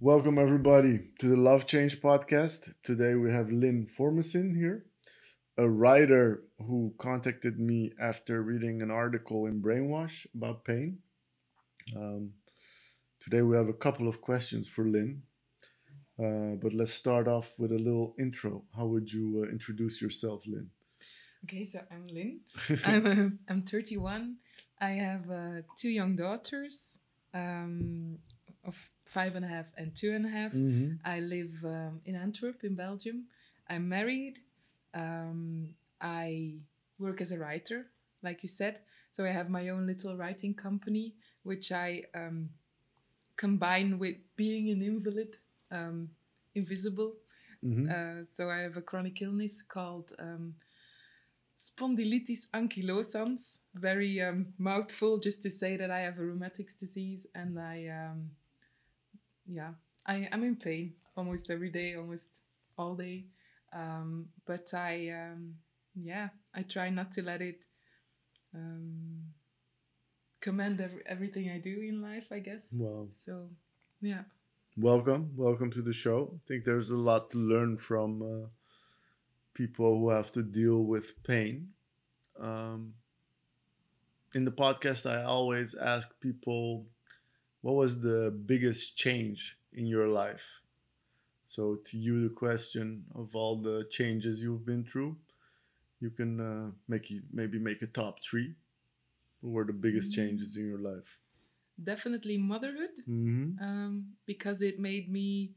Welcome, everybody, to the Love Change podcast. Today we have Lynn Formesyn here, a writer who contacted me after reading an article in Brainwash about pain. Um, Today we have a couple of questions for Lynn, but let's start off with a little intro. How would you introduce yourself, Lynn? Okay, so I'm Lynn. I'm 31. I have two young daughters of 5.5 and 2.5. Mm-hmm. I live in Antwerp in Belgium. I'm married. I work as a writer, like you said. So I have my own little writing company, which I combine with being an invalid, invisible. Mm-hmm. So I have a chronic illness called spondylitis ankylosans. Very mouthful just to say that I have a rheumatics disease, and I'm in pain almost every day, almost all day. But I try not to let it command everything I do in life, I guess. Wow. So, yeah. Welcome to the show. I think there's a lot to learn from people who have to deal with pain. In the podcast, I always ask people, what was the biggest change in your life? So, to you, the question of all the changes you've been through, you can maybe make a top three. What were the biggest changes in your life? Definitely motherhood, because it made me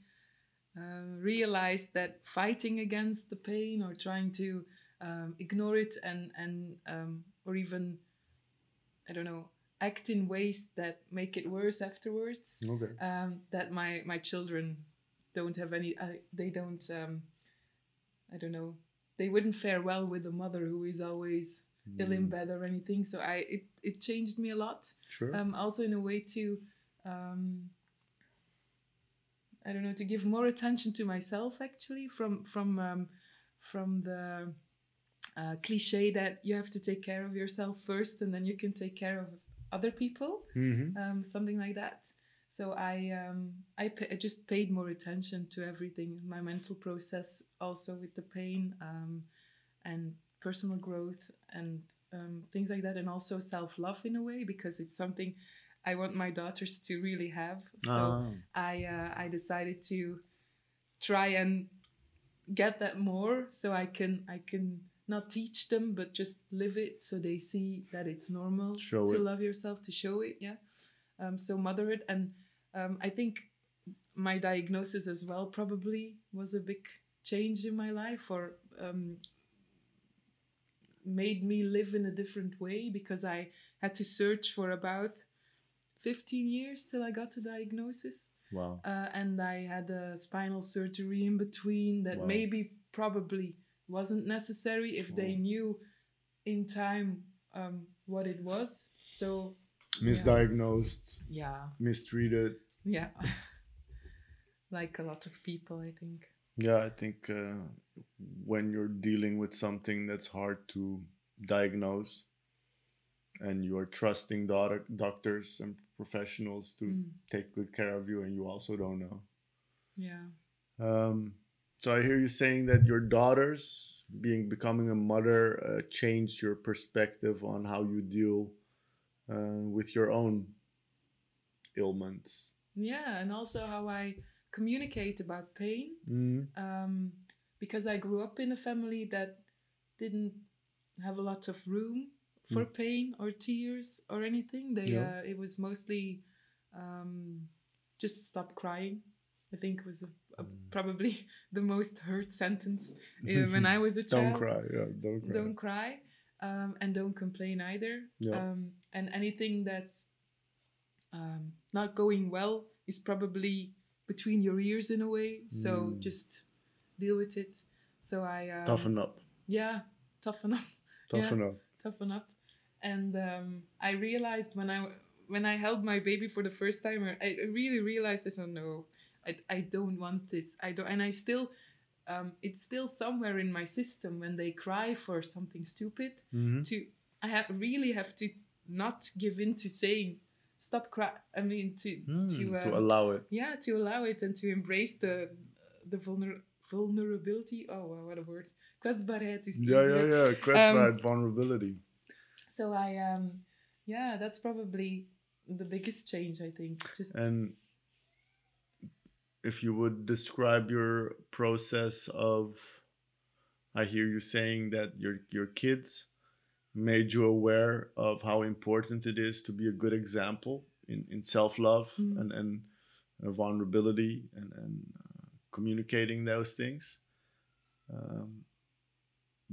realize that fighting against the pain or trying to ignore it and or even, I don't know, act in ways that make it worse afterwards. Okay. That my children don't have any. They don't. I don't know. They wouldn't fare well with a mother who is always ill in bed or anything. So it changed me a lot. Sure. Also in a way to. I don't know, to give more attention to myself, actually, from the cliche that you have to take care of yourself first and then you can take care of other people, something like that. So I just paid more attention to everything, my mental process, also with the pain, and personal growth and things like that, and also self-love in a way, because it's something I want my daughters to really have. So I decided to try and get that more, so I can not teach them, but just live it, so they see that it's normal to love yourself, to show it. Yeah. So motherhood, and I think my diagnosis as well probably was a big change in my life, or made me live in a different way, because I had to search for about 15 years till I got the diagnosis. Wow. And I had a spinal surgery in between that probably wasn't necessary if they knew in time what it was. So misdiagnosed. Yeah. Mistreated. Yeah. Like a lot of people, I think. Yeah, I think when you're dealing with something that's hard to diagnose, and you are trusting doctors and professionals to take good care of you, and you also don't know. Yeah. So I hear you saying that your daughters, becoming a mother, changed your perspective on how you deal with your own ailments. Yeah, and also how I communicate about pain, because I grew up in a family that didn't have a lot of room for pain or tears or anything. It was mostly just stop crying. I think it was probably the most heard sentence when I was a child. Don't cry. Yeah, don't cry. Don't cry, and don't complain either. Yeah. And anything that's not going well is probably between your ears in a way. So just deal with it. So I toughen up. Yeah, toughen up. Toughen up. Toughen up. And I realized when I held my baby for the first time, I really realized that, oh no, I don't want this. I don't, and I still, it's still somewhere in my system when they cry for something stupid. I really have to not give in to saying stop cry. I mean, to to allow it. Yeah, to allow it and to embrace the vulnerability. Oh, what a word! Kwetsbaarheid is easier. Yeah. Kwetsbaarheid, vulnerability. So yeah, that's probably the biggest change, I think. Just And if you would describe your process of, I hear you saying that your kids made you aware of how important it is to be a good example in self-love and vulnerability and communicating those things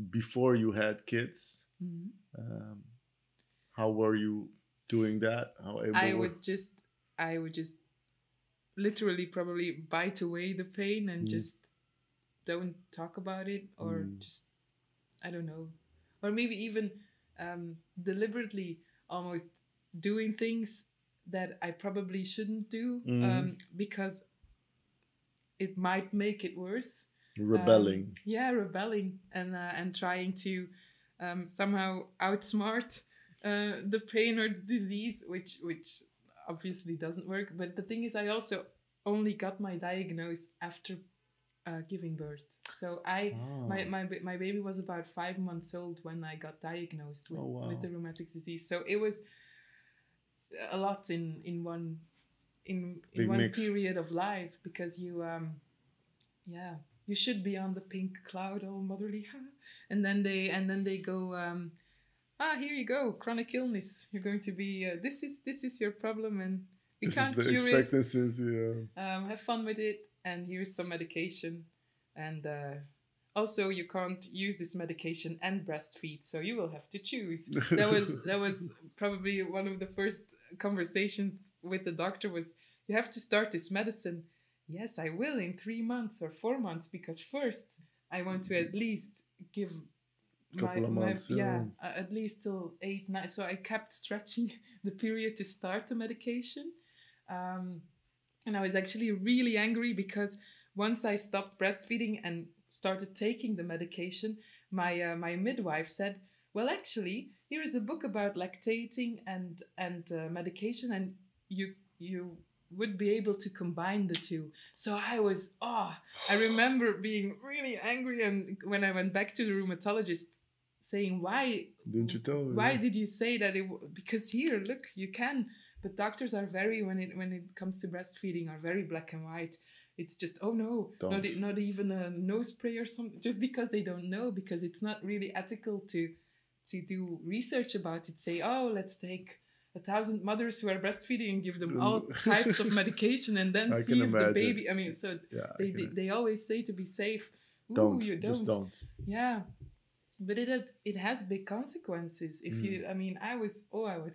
before you had kids. How were you doing that? How able I would just literally probably bite away the pain and just don't talk about it, or just, I don't know, or maybe even deliberately almost doing things that I probably shouldn't do because it might make it worse. Rebelling. Rebelling and trying to somehow outsmart the pain or the disease, which obviously doesn't work. But the thing is, I also only got my diagnosis after giving birth. So my baby was about 5 months old when I got diagnosed with the rheumatic disease. So it was a lot in one period of life, because you you should be on the pink cloud, all motherly, and then they go, here you go, chronic illness. You're going to be this is your problem, and we can't cure it. Have fun with it, and here's some medication, and also you can't use this medication and breastfeed, so you will have to choose. That was probably one of the first conversations with the doctor, was, you have to start this medicine. Yes, I will in 3 months or 4 months, because first I want to at least give at least till 8, 9. So I kept stretching the period to start the medication. And I was actually really angry, because once I stopped breastfeeding and started taking the medication, my midwife said, well, actually, here is a book about lactating and medication, and you would be able to combine the two. So I remember being really angry, and when I went back to the rheumatologist, saying, why didn't you tell me? Why did you say that? Because here, look, you can. But doctors are very, when it comes to breastfeeding, are very black and white. It's just, oh no, not even a nose spray or something, just because they don't know, because it's not really ethical to do research about it. Say, oh, let's take 1,000 mothers who are breastfeeding and give them all types of medication, and then see if the baby. I mean, so they always say, to be safe, you don't. Just don't. Yeah, but it has big consequences. If you, I mean, I was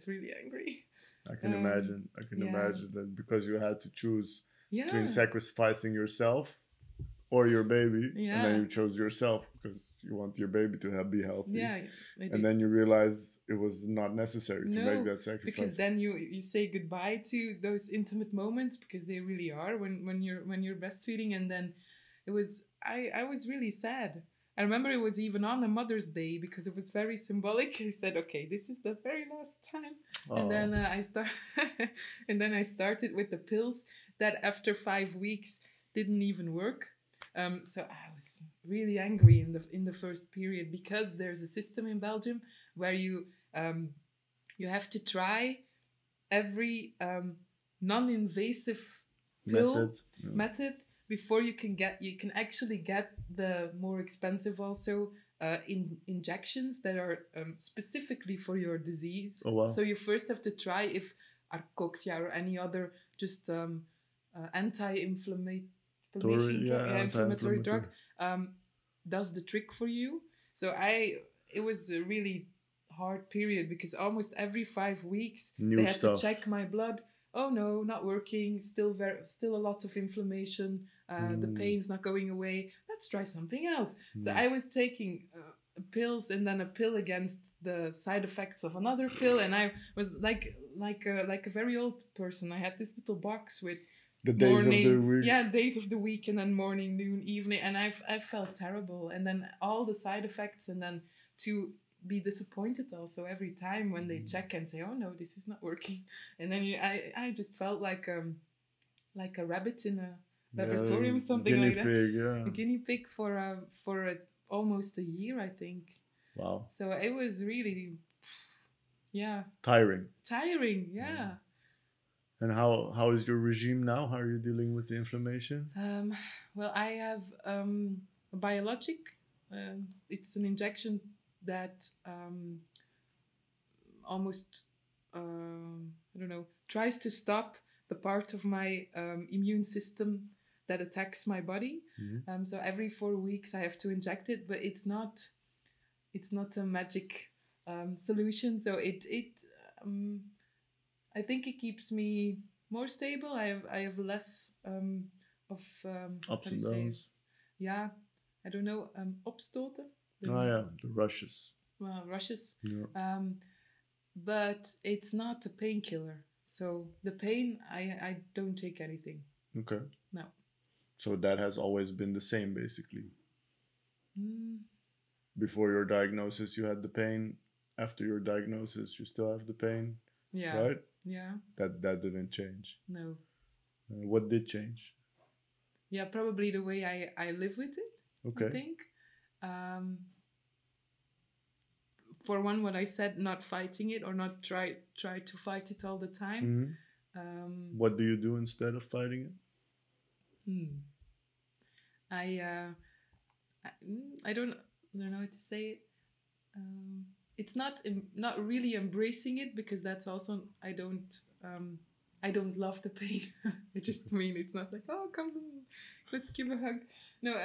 really angry. I can imagine. I can imagine that, because you had to choose between sacrificing yourself or your baby, and then you chose yourself because you want your baby to be healthy. And then you realize it was not necessary to make that sacrifice. Because then you say goodbye to those intimate moments, because they really are when you're breastfeeding. And then it was, I was really sad. I remember it was even on a Mother's Day, because it was very symbolic. I said, okay, this is the very last time. And then I started with the pills that after 5 weeks didn't even work. So I was really angry in the first period, because there's a system in Belgium where you have to try every non-invasive pill method before you can actually get the more expensive also injections that are specifically for your disease. So you first have to try if Arcoxia or any other just anti-inflammatory drug does the trick for you. So it was a really hard period, because almost every 5 weeks they had to check my blood. Oh no, not working. Still a lot of inflammation. The pain's not going away. Let's try something else. So I was taking pills, and then a pill against the side effects of another pill, and I was like a very old person. I had this little box with the days of the week. Yeah, days of the week, and then morning, noon, evening, and I felt terrible. And then all the side effects, and then to be disappointed also every time when they check and say, oh no, this is not working. And then I just felt like a rabbit in a laboratorium, something guinea like that. pig, yeah. A guinea pig for almost a year, I think. Wow. So it was really, yeah. Tiring. Yeah. And how is your regime now? How are you dealing with the inflammation? Well, I have a biologic. It's an injection that almost, I don't know, tries to stop the part of my immune system that attacks my body. Mm-hmm. So every 4 weeks I have to inject it, but it's not a magic solution. So I think it keeps me more stable. I have less of Ups and downs. Yeah, I don't know, opstoten. The rushes. Well, rushes. Yeah. But it's not a painkiller. So the pain, I don't take anything. Okay. No. So that has always been the same, basically. Mm. Before your diagnosis, you had the pain. After your diagnosis, you still have the pain. Yeah. Right? Yeah. That didn't change. No. What did change? Yeah, probably the way I live with it. Okay. I think. For one, what I said, not fighting it or not try to fight it all the time. Mm-hmm. What do you do instead of fighting it? I don't know how to say it. It's not really embracing it, because that's also I don't love the pain. I just mean it's not like, oh, come, let's give a hug. No,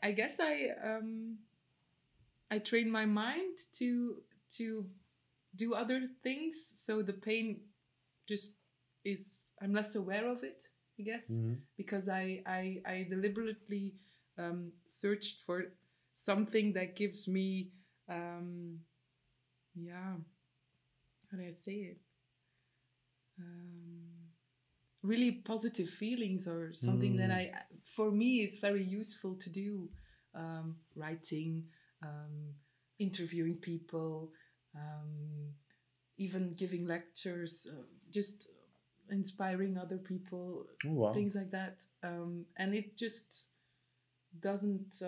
I guess I train my mind to do other things, so the pain just is, I'm less aware of it, I guess. Mm-hmm. Because I deliberately searched for something that gives me how do I say it, really positive feelings, or something that for me is very useful to do. Writing, interviewing people, even giving lectures, just inspiring other people. Oh, wow. Things like that. And it just doesn't,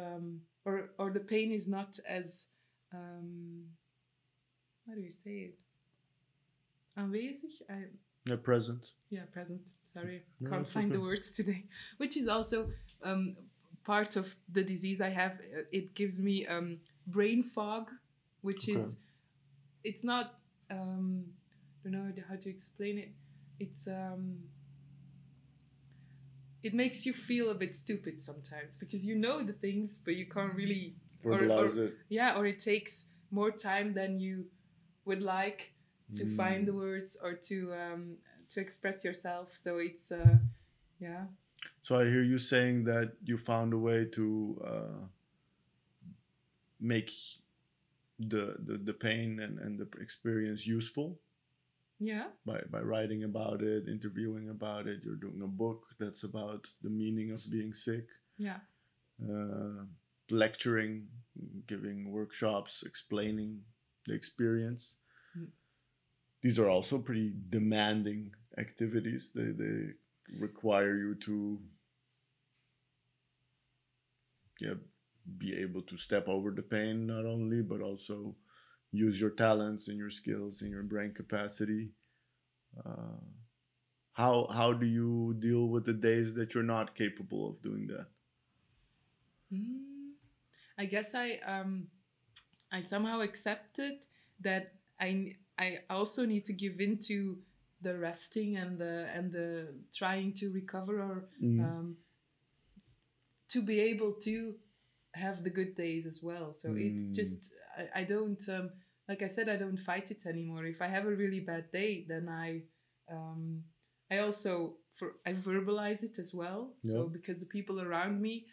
or the pain is not as, how do you say it? Aanwezig? Present. Yeah, present. Sorry, No, can't find the words today. Which is also part of the disease I have. It gives me brain fog, which is, it's not, I don't know how to explain it. It's it makes you feel a bit stupid sometimes, because you know the things, but you can't really verbalize it. Yeah, or it takes more time than you would like to find the words, or to express yourself. So it's yeah. So I hear you saying that you found a way to make the pain and the experience useful. Yeah. By writing about it, interviewing about it. You're doing a book that's about the meaning of being sick. Yeah. Lecturing, giving workshops, explaining the experience. These are also pretty demanding activities. They require you to be able to step over the pain, not only, but also use your talents and your skills and your brain capacity. How do you deal with the days that you're not capable of doing that? I guess I somehow accepted that I also need to give in to the resting and the trying to recover, or to be able to have the good days as well. So it's just I don't like I said, I don't fight it anymore. If I have a really bad day, then I also I verbalize it as well. Yep. So because the people around me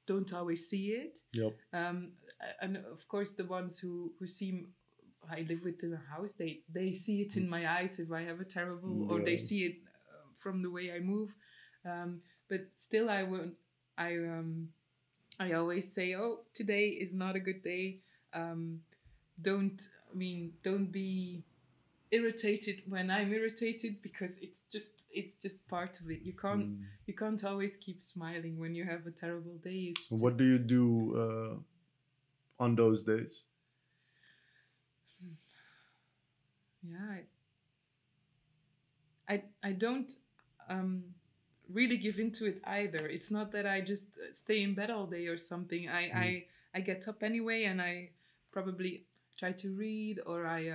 don't always see it. Yep. And of course, the ones who see I live within a house, they see it in my eyes if I have a terrible, or they see it from the way I move. But still, I always say, oh, today is not a good day. Don't don't be irritated when I'm irritated, because it's just part of it. You can't always keep smiling when you have a terrible day. It's What just, do you do on those days? yeah, I don't um, really give into it either. It's not that I just stay in bed all day or something. I get up anyway, and I probably try to read, or I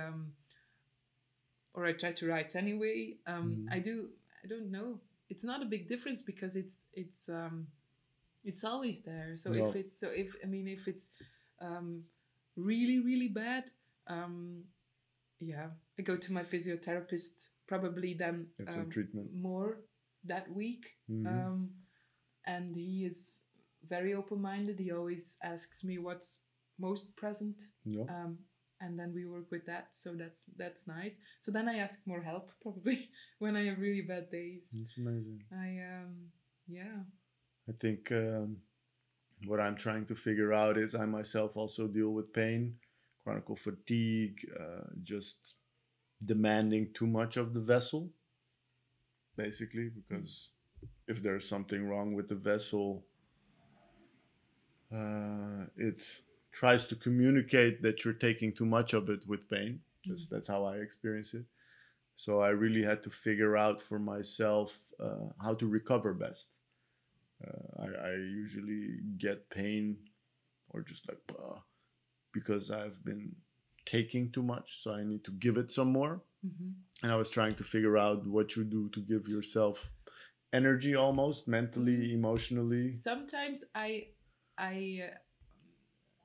try to write anyway. I do. I don't know. It's not a big difference, because it's always there. So No, if it's really really bad, yeah, I go to my physiotherapist probably then it's some treatment. more that week. And he is very open-minded. He always asks me what's most present, Yeah. and then we work with that. So that's nice. So then I ask more help probably when I have really bad days. It's amazing. Yeah. I think what I'm trying to figure out is I myself also deal with pain, chronic fatigue, just demanding too much of the vessel, basically, because if there's something wrong with the vessel, it tries to communicate that you're taking too much of it with pain. That's how I experience it. So I really had to figure out for myself how to recover best. I usually get pain or just like because I've been taking too much, so I need to give it some more. And I was trying to figure out what you do to give yourself energy, almost mentally, emotionally. Sometimes I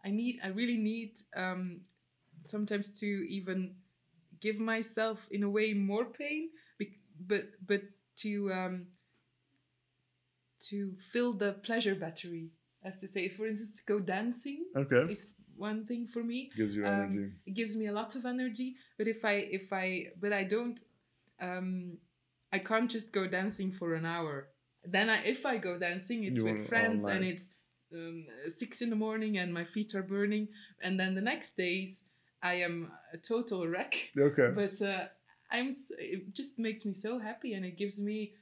really need sometimes to even give myself in a way more pain, but to fill the pleasure battery, as to say. For instance, to go dancing is one thing for me. Gives you energy. It gives me a lot of energy. But I can't just go dancing for an hour. Then if I go dancing, it's with friends, and it's 6 a.m. and my feet are burning. And then the next days, I am a total wreck. Okay. But it just makes me so happy, and it gives me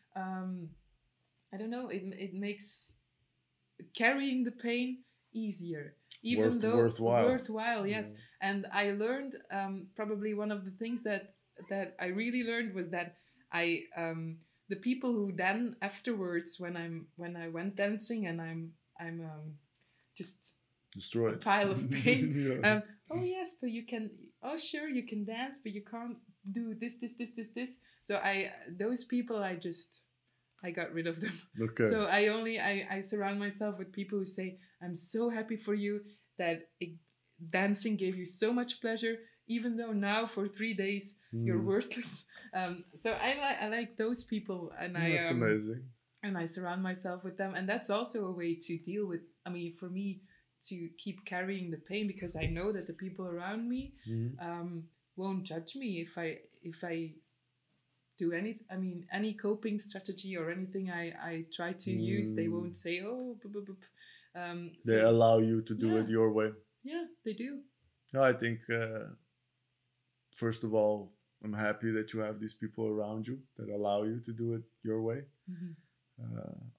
I don't know. It makes carrying the pain easier, even though worthwhile. Yes, yeah. And I learned probably one of the things that I really learned was that the people who then afterwards, when I went dancing and I'm just destroyed, a pile of pain. Yeah. Oh yes, but you can. Oh sure, you can dance, but you can't do this. So those people I got rid of them. Okay. So I surround myself with people who say, I'm so happy for you that dancing gave you so much pleasure, even though now for 3 days you're worthless. So I like those people, and that's amazing. And I surround myself with them, and that's also a way to deal with. I mean, for me to keep carrying the pain, because I know that the people around me won't judge me if I do any coping strategy or anything I try to use. They won't say, oh, they allow you to do it your way. Yeah, they do. No, I think first of all, I'm happy that you have these people around you that allow you to do it your way.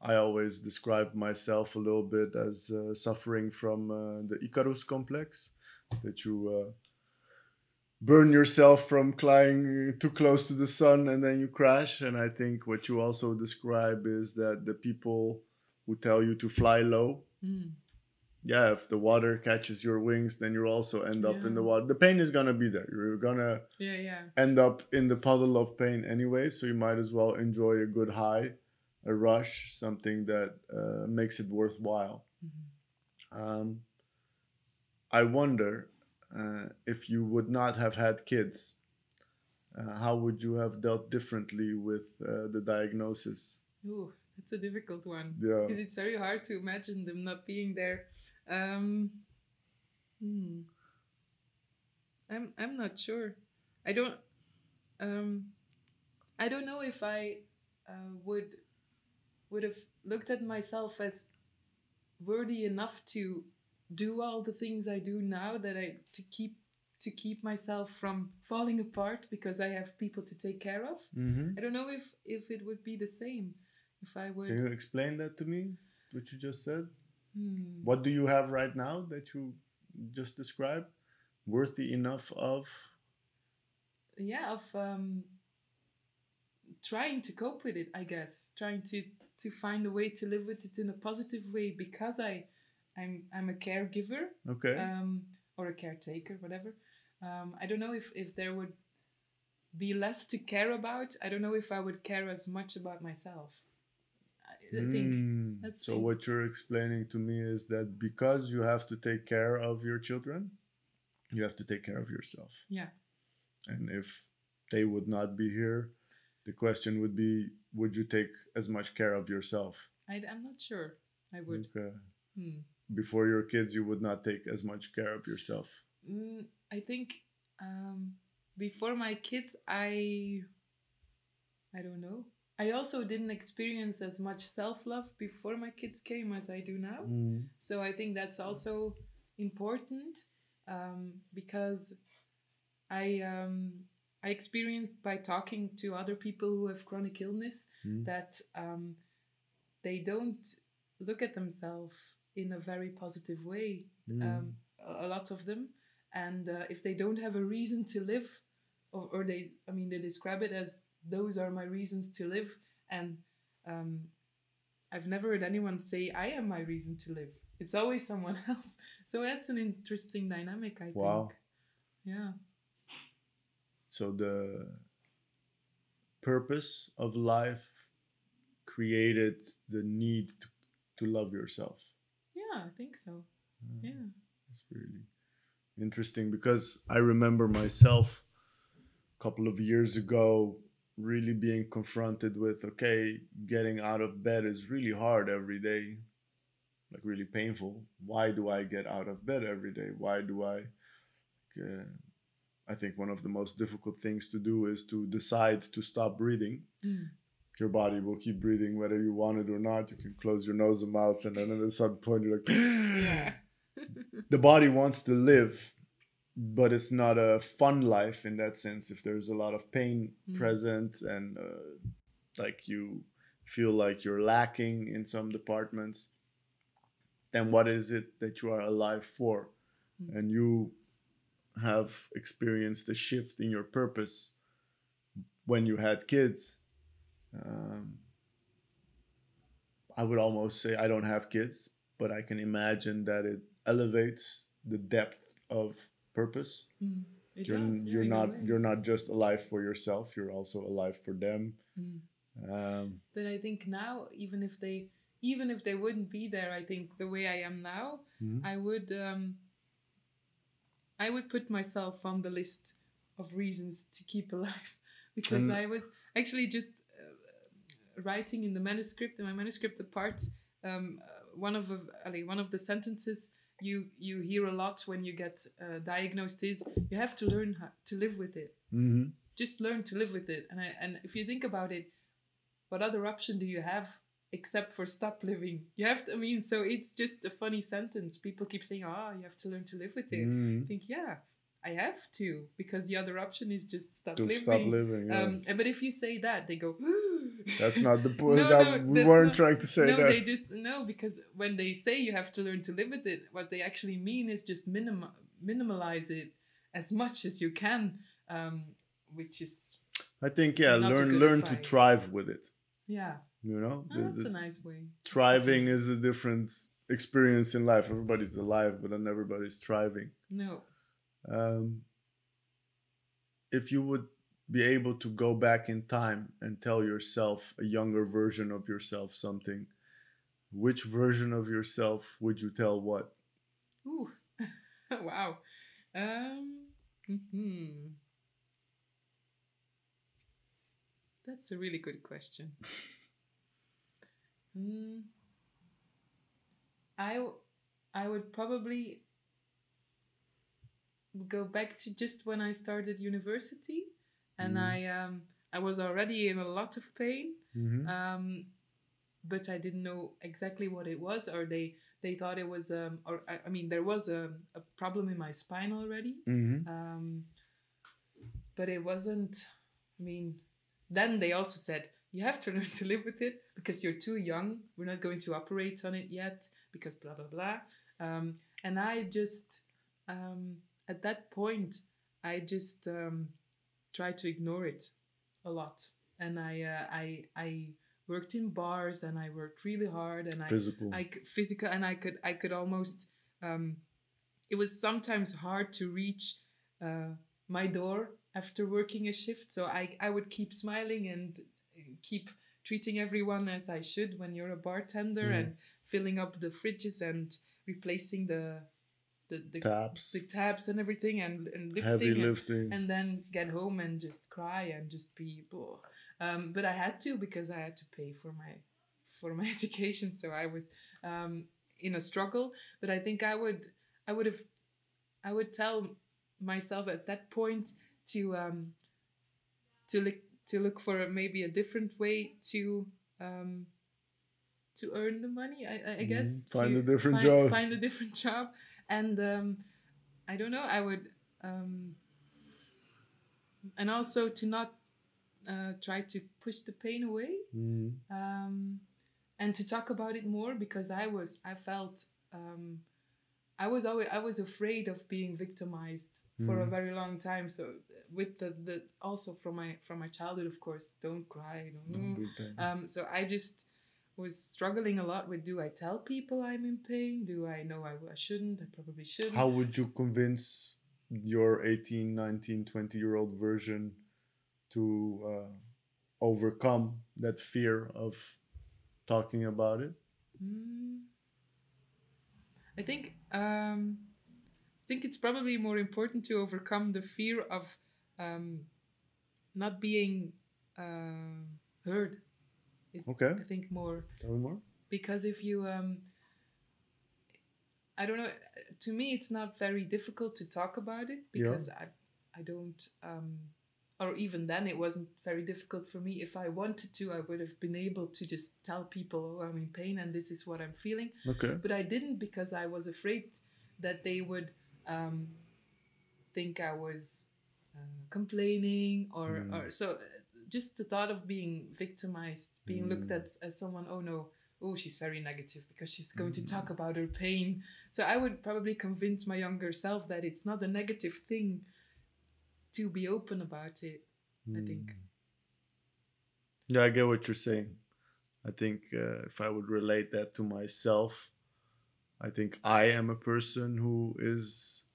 I always describe myself a little bit as suffering from the Icarus complex, that you burn yourself from flying too close to the sun and then you crash. And I think what you also describe is that the people who tell you to fly low, if the water catches your wings, then you also end up in the water. The pain is going to be there. You're going to end up in the puddle of pain anyway, so you might as well enjoy a good high, a rush, something that makes it worthwhile. I wonder if you would not have had kids, how would you have dealt differently with the diagnosis? Ooh, that's a difficult one. Yeah. Because it's very hard to imagine them not being there. I'm not sure. I don't know if I would have looked at myself as worthy enough to do all the things I do now, that to keep myself from falling apart because I have people to take care of. Mm-hmm. I don't know if it would be the same if I would. Can you explain that to me? What you just said? Hmm. What do you have right now that you just described? Worthy enough of? Yeah, of trying to cope with it, I guess. Trying to find a way to live with it in a positive way, because I'm a caregiver, Okay. or a caretaker, whatever. I don't know if there would be less to care about. I don't know if I would care as much about myself. I think that's So what you're explaining to me is that because you have to take care of your children, you have to take care of yourself. Yeah. And if they would not be here, the question would be, would you take as much care of yourself? I'm not sure I would. Okay. Before your kids, you would not take as much care of yourself. I think before my kids, I don't know. I also didn't experience as much self-love before my kids came as I do now. So I think that's also important, because I experienced by talking to other people who have chronic illness that they don't look at themselves in a very positive way, a lot of them. And if they don't have a reason to live, or they describe it as, those are my reasons to live. And I've never heard anyone say, I am my reason to live. It's always someone else. So that's an interesting dynamic, I think. Yeah. So the purpose of life created the need to love yourself. Yeah, I think so. Yeah. It's really interesting, because I remember myself a couple of years ago really being confronted with, okay, getting out of bed is really hard every day, like really painful. Why do I get out of bed every day? Why do I think one of the most difficult things to do is to decide to stop breathing. Your body will keep breathing whether you want it or not. You can close your nose and mouth, and then at a certain point you're like, yeah. The body wants to live, but it's not a fun life in that sense. If there's a lot of pain present, and like you feel like you're lacking in some departments, then what is it that you are alive for? And you have experienced a shift in your purpose when you had kids. I would almost say I don't have kids, but I can imagine that it elevates the depth of purpose. You're not just alive for yourself, you're also alive for them. But I think now, even if they wouldn't be there, I think the way I am now, I would put myself on the list of reasons to keep alive, because I was actually just writing in my manuscript, the part, one of the sentences you hear a lot when you get diagnosed is, you have to learn how to live with it. Just learn to live with it. And if you think about it, what other option do you have except for stop living? You have to, so it's just a funny sentence. People keep saying, you have to learn to live with it. I think, yeah, I have to, because the other option is just stop living. Yeah. But if you say that, they go, that's not the point. We weren't trying to say that. Because when they say you have to learn to live with it, what they actually mean is just minimalize it as much as you can, which is, I think, learn to thrive with it. Yeah. You know, that's a nice way. Thriving is a different experience in life. Everybody's alive, but not everybody's thriving. No. If you would be able to go back in time and tell yourself, a younger version of yourself, something, which version of yourself would you tell what? Ooh. Wow. That's a really good question. I would probably go back to just when I started university, and I was already in a lot of pain. but I didn't know exactly what it was, or they thought it was I mean there was a problem in my spine already, but it wasn't. I mean, then they also said you have to learn to live with it because you're too young. We're not going to operate on it yet because blah blah blah. And I just at that point I just tried to ignore it a lot, and I worked in bars and I worked really hard and physical and I could almost it was sometimes hard to reach my door after working a shift, so I would keep smiling and keep treating everyone as I should when you're a bartender, and filling up the fridges and replacing the tabs and everything, and lifting, heavy lifting, and then get home and just cry and just be but I had to, because I had to pay for my education, so I was in a struggle. But I think I would tell myself at that point to look for maybe a different way to earn the money, I guess. Find a different job. Find a different job. And I don't know, I would and also to not try to push the pain away, and to talk about it more, because I felt I was afraid of being victimized for a very long time. So with the also from my childhood, of course, don't cry, so I just was struggling a lot with, do I tell people I'm in pain? Do I know I shouldn't? I probably shouldn't. How would you convince your 18, 19, 20-year-old version to overcome that fear of talking about it? I think it's probably more important to overcome the fear of not being heard. Okay. I think more. Tell me more. Because if you, I don't know, to me it's not very difficult to talk about it, because I don't, or even then it wasn't very difficult for me. If I wanted to, I would have been able to just tell people, oh, I'm in pain and this is what I'm feeling. Okay. But I didn't, because I was afraid that they would think I was complaining or so. Just the thought of being victimized, being looked at as someone, oh no, oh, she's very negative because she's going to talk about her pain. So I would probably convince my younger self that it's not a negative thing to be open about it, I think. Yeah, I get what you're saying. I think if I would relate that to myself, I think I am a person who is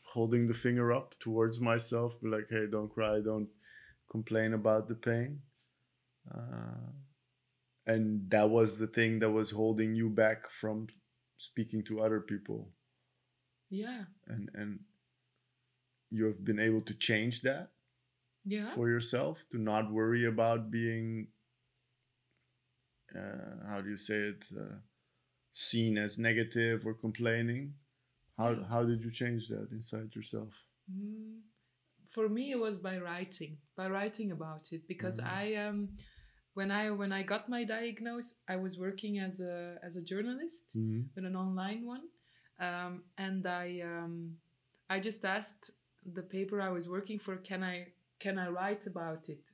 holding the finger up towards myself, be like, hey, don't cry, don't complain about the pain. And that was the thing that was holding you back from speaking to other people. Yeah. And you have been able to change that for yourself, to not worry about being, how do you say it, seen as negative or complaining. How did you change that inside yourself? For me, it was by writing about it, because I when I got my diagnosis, I was working as a journalist with an online one, and I just asked the paper I was working for, can I write about it?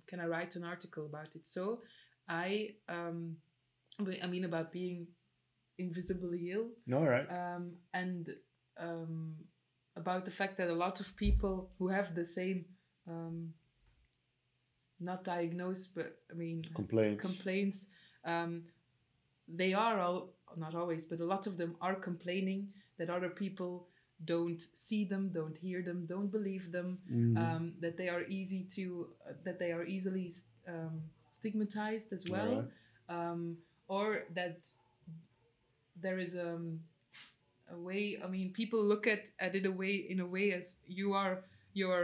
Can I write an article about it? So I mean about being invisibly ill. No, right. And about the fact that a lot of people who have the same, not diagnosed, but I mean complaints, they are all, not always, but a lot of them are complaining that other people don't see them, don't hear them, don't believe them, that they are easily stigmatized as well, or that there is a way. I mean, people look at it in a way as you are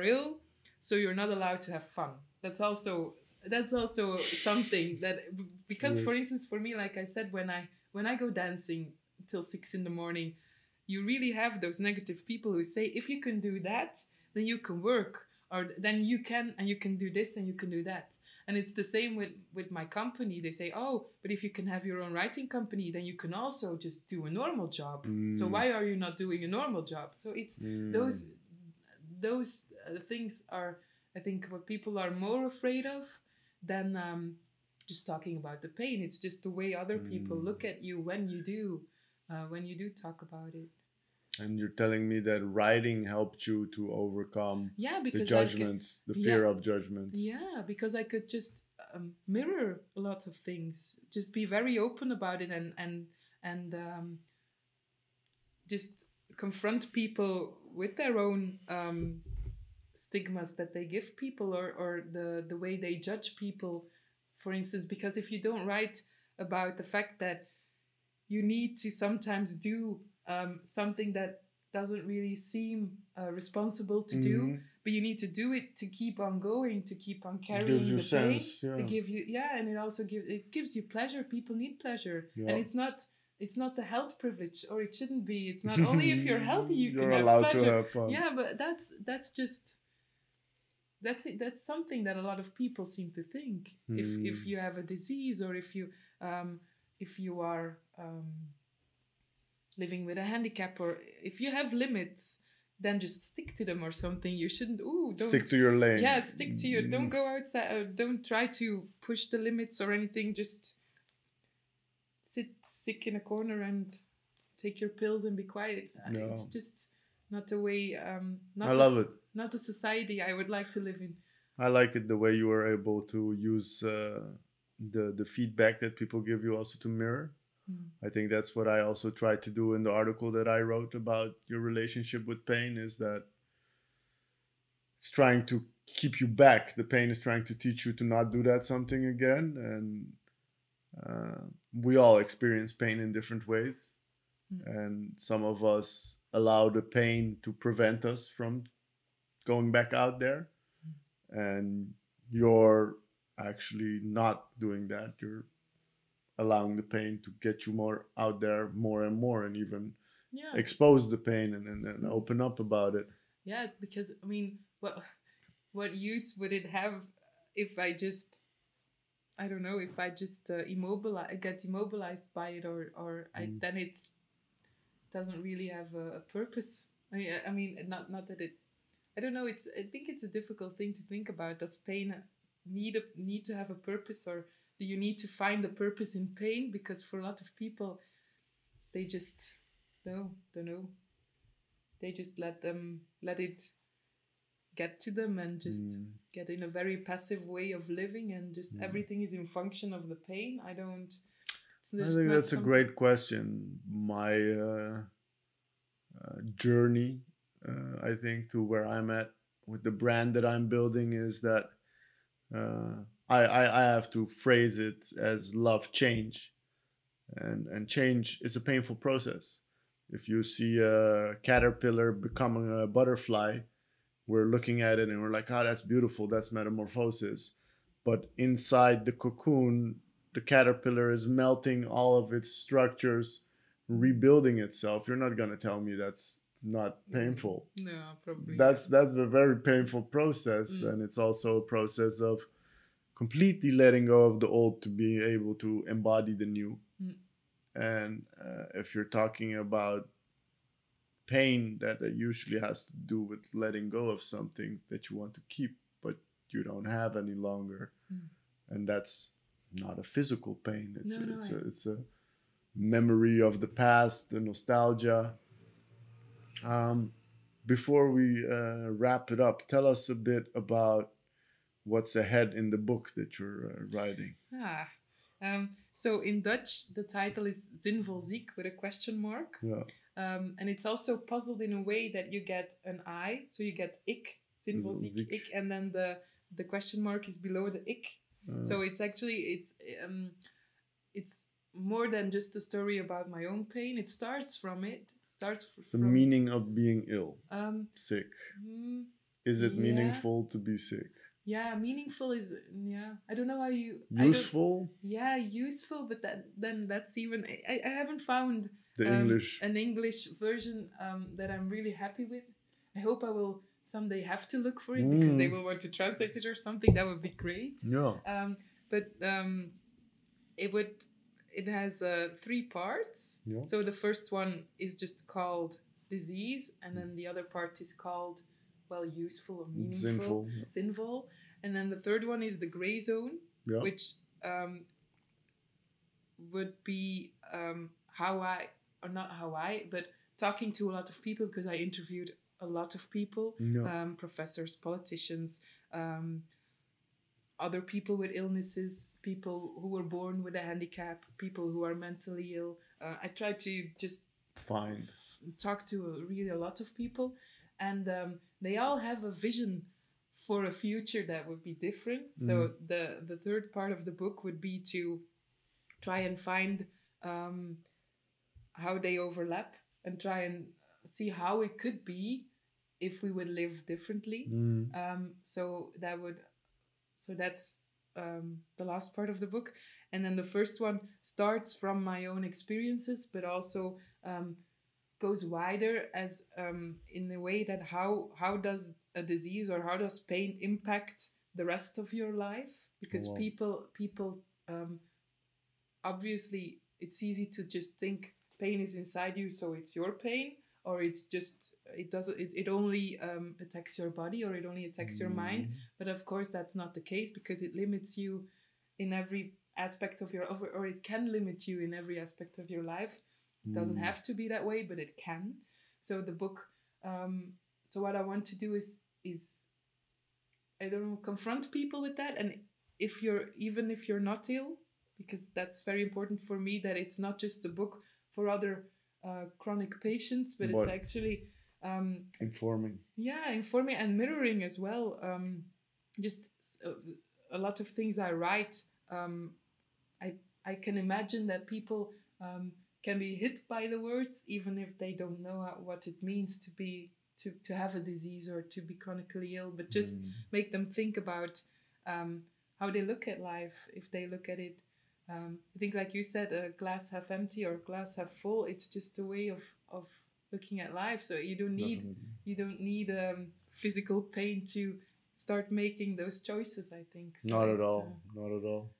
ill, so you're not allowed to have fun. That's also something that, because for instance, for me, like I said, when I go dancing till 6 a.m, you really have those negative people who say, if you can do that, then you can work, or then you can do this and you can do that. And it's the same with my company. They say, oh, but if you can have your own writing company, then you can also just do a normal job. So why are you not doing a normal job? So it's those things are, I think, what people are more afraid of than just talking about the pain. It's just the way other people look at you when you do talk about it. And you're telling me that writing helped you to overcome because the judgments, the fear of judgments. Yeah, because I could just mirror a lot of things, just be very open about it, and just confront people with their own stigmas that they give people, or the way they judge people, for instance. Because if you don't write about the fact that you need to sometimes do something that doesn't really seem responsible to do, but you need to do it to keep on going, to keep on carrying the pain. It gives you, and it also gives you pleasure. People need pleasure, and it's not the health privilege, or it shouldn't be. It's not only if you're healthy you can have pleasure. To have fun. Yeah, but that's just that's something that a lot of people seem to think. If you have a disease, or if you are living with a handicap, or if you have limits, then just stick to them or something. You shouldn't don't stick to your lane. Yeah, stick to your, don't go outside, don't try to push the limits or anything. Just sit sick in a corner and take your pills and be quiet. It's just not a way, I love it. Not a society I would like to live in. I like it the way you were able to use the feedback that people give you also to mirror. I think that's what I also tried to do in the article that I wrote about your relationship with pain, is that it's trying to keep you back. The pain is trying to teach you to not do that something again. And we all experience pain in different ways. And some of us allow the pain to prevent us from going back out there. And you're actually not doing that. You're allowing the pain to get you more out there, more and more, and even expose the pain and open up about it. Yeah, because I mean, what use would it have if I just, I don't know, if I just get immobilized by it, or then it doesn't really have a purpose. I mean, not that it, I don't know. I think it's a difficult thing to think about. Does pain need to have a purpose, or do you need to find a purpose in pain? Because for a lot of people, they just don't know. They just let it get to them, and just get in a very passive way of living, and just everything is in function of the pain. I think that's a great question. My journey, I think, to where I'm at with the brand that I'm building is that I have to phrase it as love change. And change is a painful process. If you see a caterpillar becoming a butterfly, we're looking at it and we're like, oh, that's beautiful, that's metamorphosis. But inside the cocoon, the caterpillar is melting all of its structures, rebuilding itself. You're not going to tell me that's not painful. No, probably. That's a very painful process. And it's also a process of completely letting go of the old to be able to embody the new. And if you're talking about pain, that usually has to do with letting go of something that you want to keep, but you don't have any longer. And that's not a physical pain. It's a memory of the past, the nostalgia. Before we wrap it up, tell us a bit about what's ahead in the book that you're writing. So in Dutch, the title is Zinvol ziek with a question mark. Yeah. And it's also puzzled in a way that you get an I. So you get ik, Zinvol ziek, ik, and then the question mark is below the ik. So it's actually, it's more than just a story about my own pain. It starts from it. The meaning of being ill, sick. Is it meaningful to be sick? Yeah, meaningful is, I don't know how you... Useful? Useful, but then that's even... I haven't found an English version that I'm really happy with. I hope I will someday have to look for it because they will want to translate it or something. That would be great. Yeah. But it has 3 parts. Yeah. So the first one is just called disease, and then the other part is called, well, useful or meaningful, sinful. And then the third one is the gray zone, which would be but talking to a lot of people, because I interviewed a lot of people, professors, politicians, other people with illnesses, people who were born with a handicap, people who are mentally ill. I tried to just talk to really a lot of people, and they all have a vision for a future that would be different. So the third part of the book would be to try and find how they overlap and try and see how it could be if we would live differently. So that's the last part of the book. And then the first one starts from my own experiences, but also goes wider as in the way that how does a disease or how does pain impact the rest of your life? Because people obviously it's easy to just think pain is inside you, so it's your pain, or it's just it only attacks your body, or it only attacks your mind. But of course that's not the case, because it limits you in every aspect of your or it can limit you in every aspect of your life. It doesn't have to be that way, but it can. So the book so what I want to do is I don't know, confront people with that. And if you're not ill, because that's very important for me, that it's not just a book for other chronic patients, but it's actually informing and mirroring as well. Just a lot of things I write, I can imagine that people can be hit by the words, even if they don't know what it means to have a disease or to be chronically ill, but just make them think about how they look at life. If they look at it, I think, like you said, a glass half empty or glass half full. It's just a way of looking at life. So you don't need physical pain to start making those choices, I think. So not at all.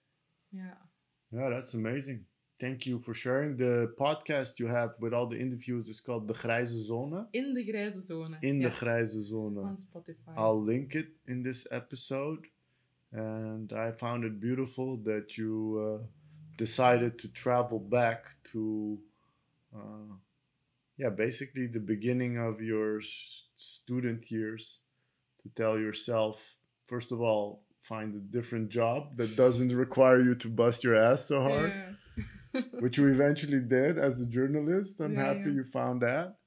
Yeah, that's amazing. Thank you for sharing. The podcast you have with all the interviews is called De Grijze Zone. In de Grijze Zone. De Grijze Zone. On Spotify. I'll link it in this episode. And I found it beautiful that you decided to travel back to, basically the beginning of your student years, to tell yourself, first of all, find a different job that doesn't require you to bust your ass so hard, which you eventually did as a journalist. I'm happy you found that.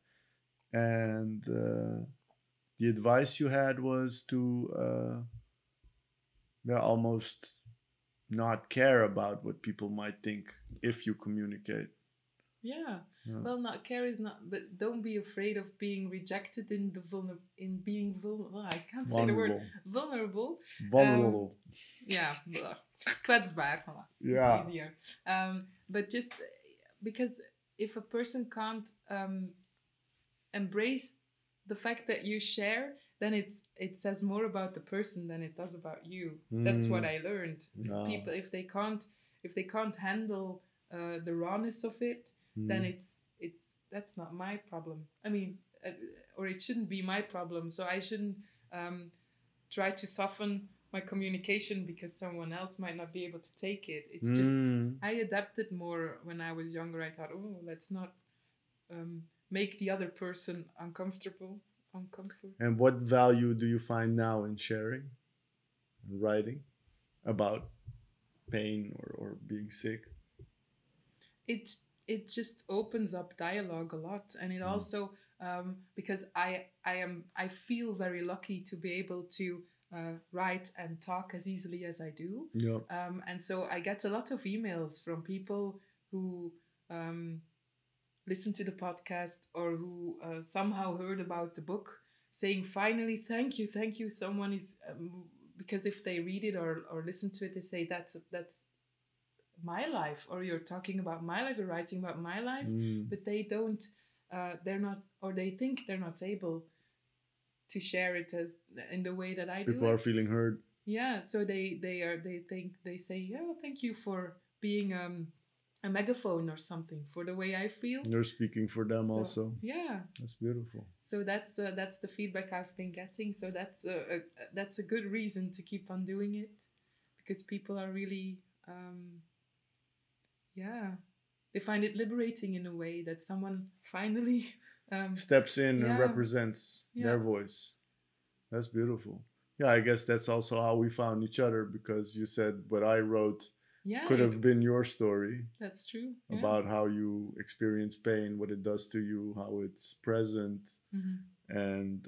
And the advice you had was to almost not care about what people might think if you communicate. Well, not care is not, but don't be afraid of being rejected in being vulnerable. I can't say the word vulnerable. Kwetsbaar. It's easier. But just because if a person can't embrace the fact that you share, then it says more about the person than it does about you. That's what I learned. People, if they can't handle the rawness of it, then that's not my problem. I mean, or it shouldn't be my problem. So I shouldn't try to soften my communication because someone else might not be able to take it. It's just I adapted more when I was younger. I thought, let's not make the other person uncomfortable. And what value do you find now in sharing and writing about pain or being sick? It just opens up dialogue a lot, and it also because I feel very lucky to be able to write and talk as easily as I do. And so I get a lot of emails from people who listen to the podcast or who somehow heard about the book, saying, finally, thank you, someone is because if they read it or listen to it, they say that's my life, or you're talking about my life, you're writing about my life, but they don't they're not, or they think they're not able to share it as in the way that I do People it. are feeling heard. Yeah, so they say, yeah, thank you for being a megaphone or something for the way I feel. You're speaking for them So, also. yeah, That's beautiful. so that's the feedback I've been getting. So that's a good reason to keep on doing it, because people are really yeah, they find it liberating in a way that someone finally Steps in and yeah, represents their yeah, voice. That's beautiful. Yeah, I guess that's also how we found each other, because you said what I wrote yeah, could have been your story that's true. Yeah. about how you experience pain, what it does to you, how it's present, and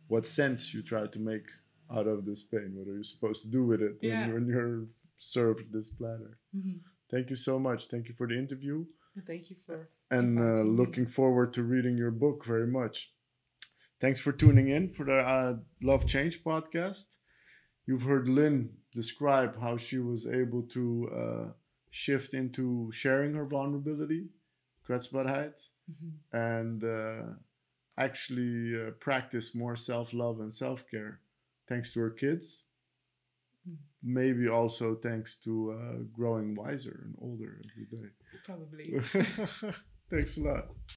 what sense you try to make out of this pain. What are you supposed to do with it Yeah. when you're served this platter? Thank you so much. Thank you for the interview. Thank you for And inviting me. looking forward to reading your book very much. Thanks for tuning in for the Love Change podcast. You've heard Lynn describe how she was able to shift into sharing her vulnerability, kwetsbaarheid, and actually practice more self-love and self-care thanks to her kids. Maybe also thanks to growing wiser and older every day. Probably. Thanks a lot.